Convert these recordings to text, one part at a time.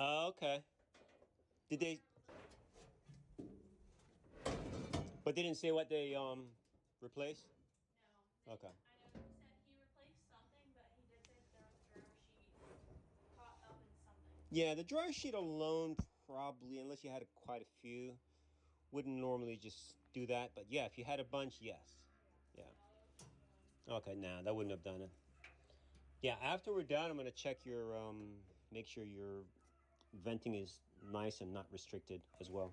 Oh, okay. Did they? But they didn't say what they replaced. No, Okay. I know he said he replaced something, but he did say that there was a dryer sheet caught up in something. Yeah, the dryer sheet alone probably, unless you had quite a few, wouldn't normally just do that. But yeah, if you had a bunch, yes. Yeah. No, that wouldn't have done. Okay, nah, that wouldn't have done it. Yeah, after we're done, I'm gonna check your make sure your venting is nice and not restricted as well.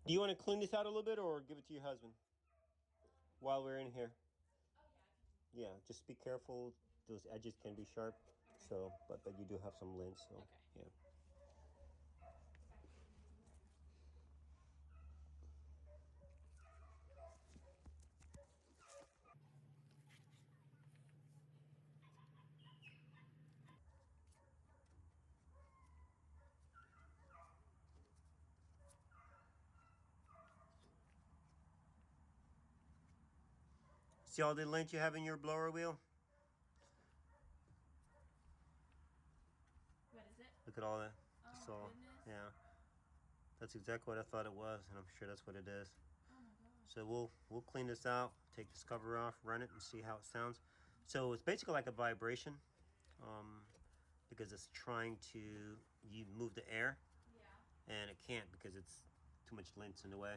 Do you want to clean this out a little bit or give it to your husband while we're in here? Oh yeah, I can. Yeah, just be careful. Those edges can be sharp. Okay. So, but you do have some lint. So, Okay. yeah. See all the lint you have in your blower wheel? What is it? Look at all that. Oh Just my all, goodness. yeah. That's exactly what I thought it was, and I'm sure that's what it is. Oh my gosh. So we'll clean this out, take this cover off, run it, and see how it sounds. So it's basically like a vibration, um, because it's trying to you move the air, Yeah. and it can't because it's too much lint in the way.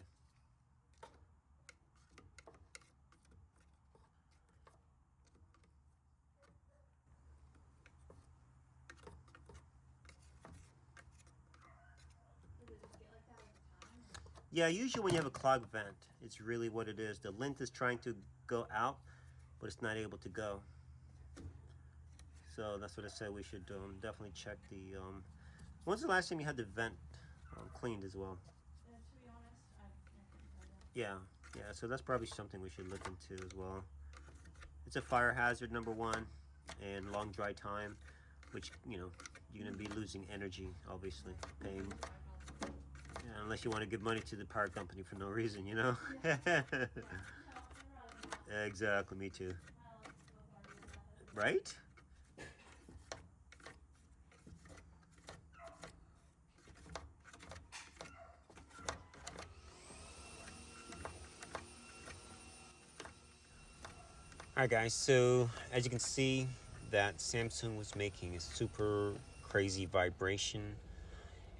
Does it just get like that over time? Or? Yeah, usually when you have a clog vent, it's really what it is. The lint is trying to go out, but it's not able to go. So that's what I said. We should definitely check the. When's the last time you had the vent cleaned as well? To be honest, I couldn't tell you. Yeah, yeah. So that's probably something we should look into as well. It's a fire hazard, number one, and long dry time, which you're gonna be losing energy, obviously, paying. Yeah, unless you want to give money to the power company for no reason, you know. Yeah. No, I'd rather not. Exactly, me too. My electric bill's already enough. Right? Alright guys, so as you can see, that Samsung was making a super crazy vibration,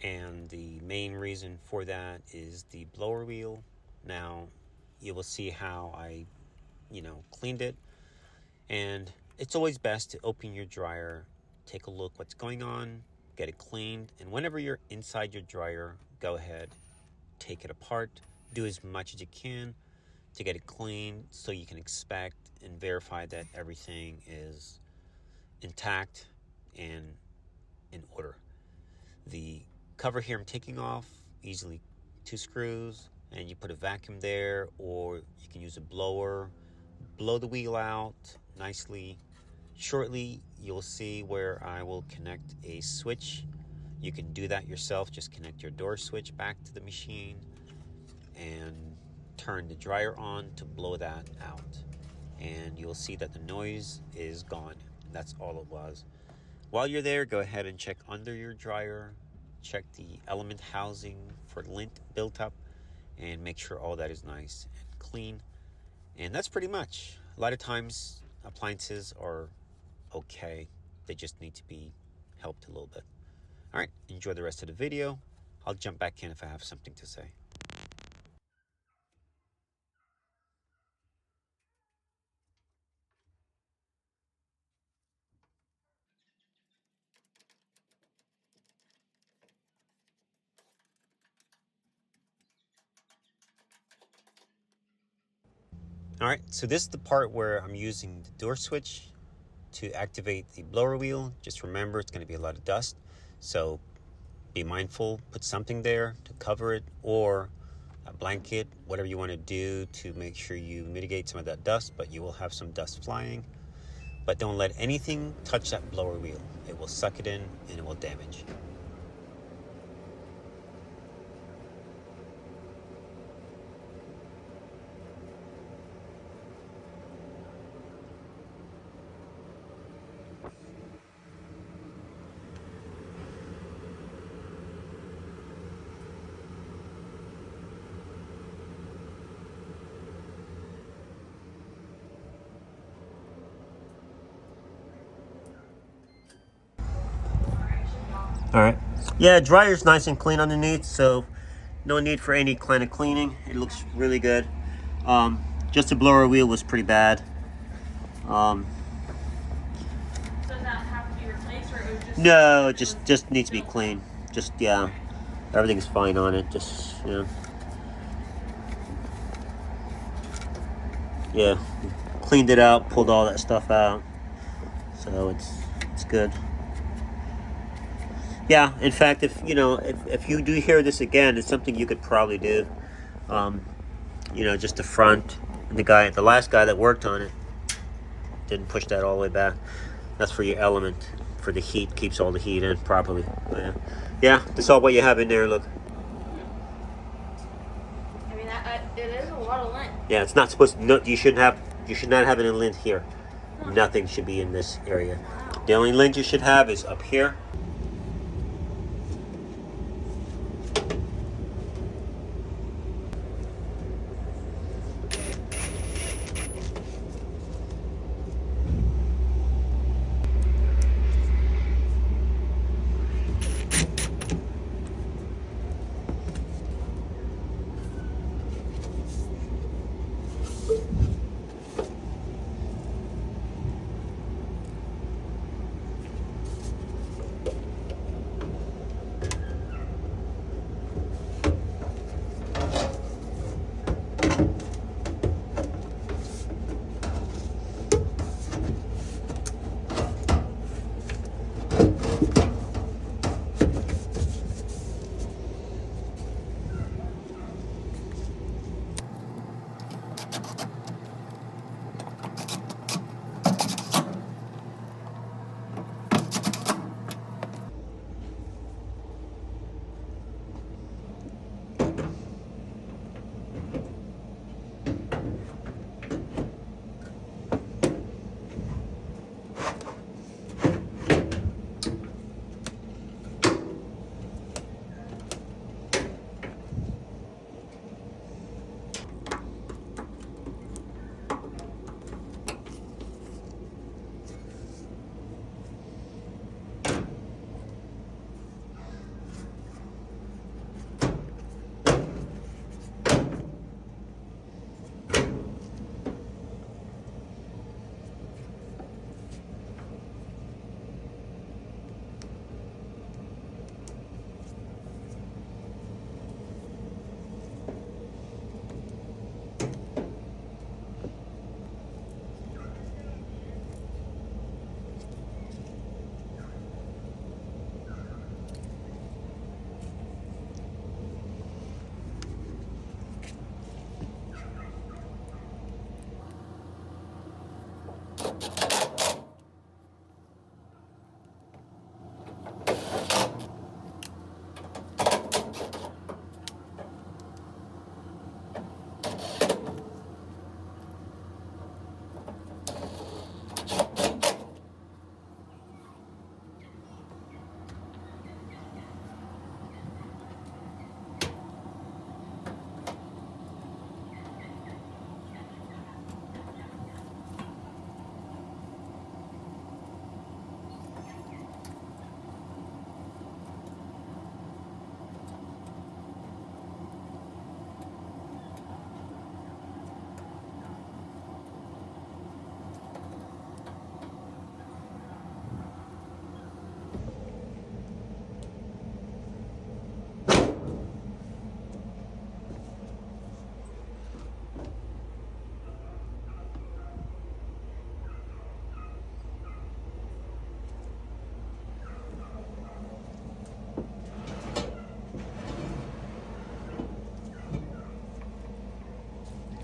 and the main reason for that is the blower wheel. Now you will see how I cleaned it, and it's always best to open your dryer, take a look what's going on, get it cleaned, and whenever you're inside your dryer, go ahead, take it apart, do as much as you can to get it clean so you can inspect and verify that everything is intact and in order. The cover here I'm taking off, easily 2 screws, and you put a vacuum there, or you can use a blower, blow the wheel out nicely. Shortly you'll see where I will connect a switch. You can do that yourself, just connect your door switch back to the machine and turn the dryer on to blow that out, and you'll see that the noise is gone. That's all it was. While you're there, go ahead and check under your dryer, check the element housing for lint built up. and make sure all that is nice and clean. And that's pretty much. A lot of times appliances are okay. They just need to be helped a little bit. All right, enjoy the rest of the video. I'll jump back in if I have something to say. All right, so this is the part where I'm using the door switch to activate the blower wheel. Just remember, it's going to be a lot of dust, so be mindful. Put something there to cover it, or a blanket, whatever you want to do to make sure you mitigate some of that dust, but you will have some dust flying. But don't let anything touch that blower wheel. It will suck it in and it will damage. All right. Yeah, dryer's nice and clean underneath, so no need for any kind of cleaning. It looks really good. Just the blower wheel was pretty bad. Does that have to be replaced, or it was just? No, it just needs to be clean. Just, yeah, everything's fine on it. Just, yeah, cleaned it out, pulled all that stuff out, so it's good. Yeah, in fact, if you do hear this again, it's something you could probably do. Just the front. The last guy that worked on it didn't push that all the way back. That's for your element, for the heat, keeps all the heat in properly. Yeah, that's all what you have in there. Look. I mean, it is a lot of lint. Yeah, it's not supposed to. No, you should not have any lint here. Nothing should be in this area. The only lint you should have is up here.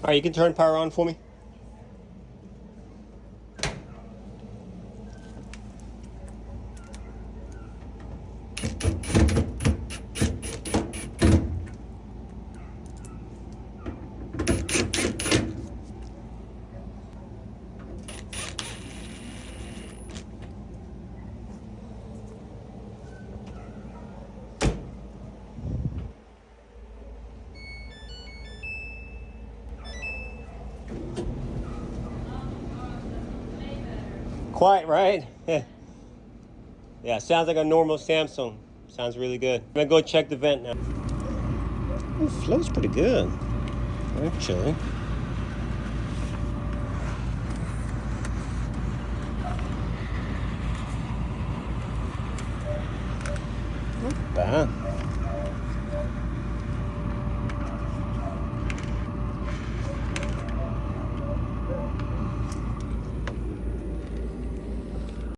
All right, you can turn power on for me. Quiet, right? Yeah, sounds like a normal Samsung. Sounds really good. I'm gonna go check the vent now. It flows pretty good, actually.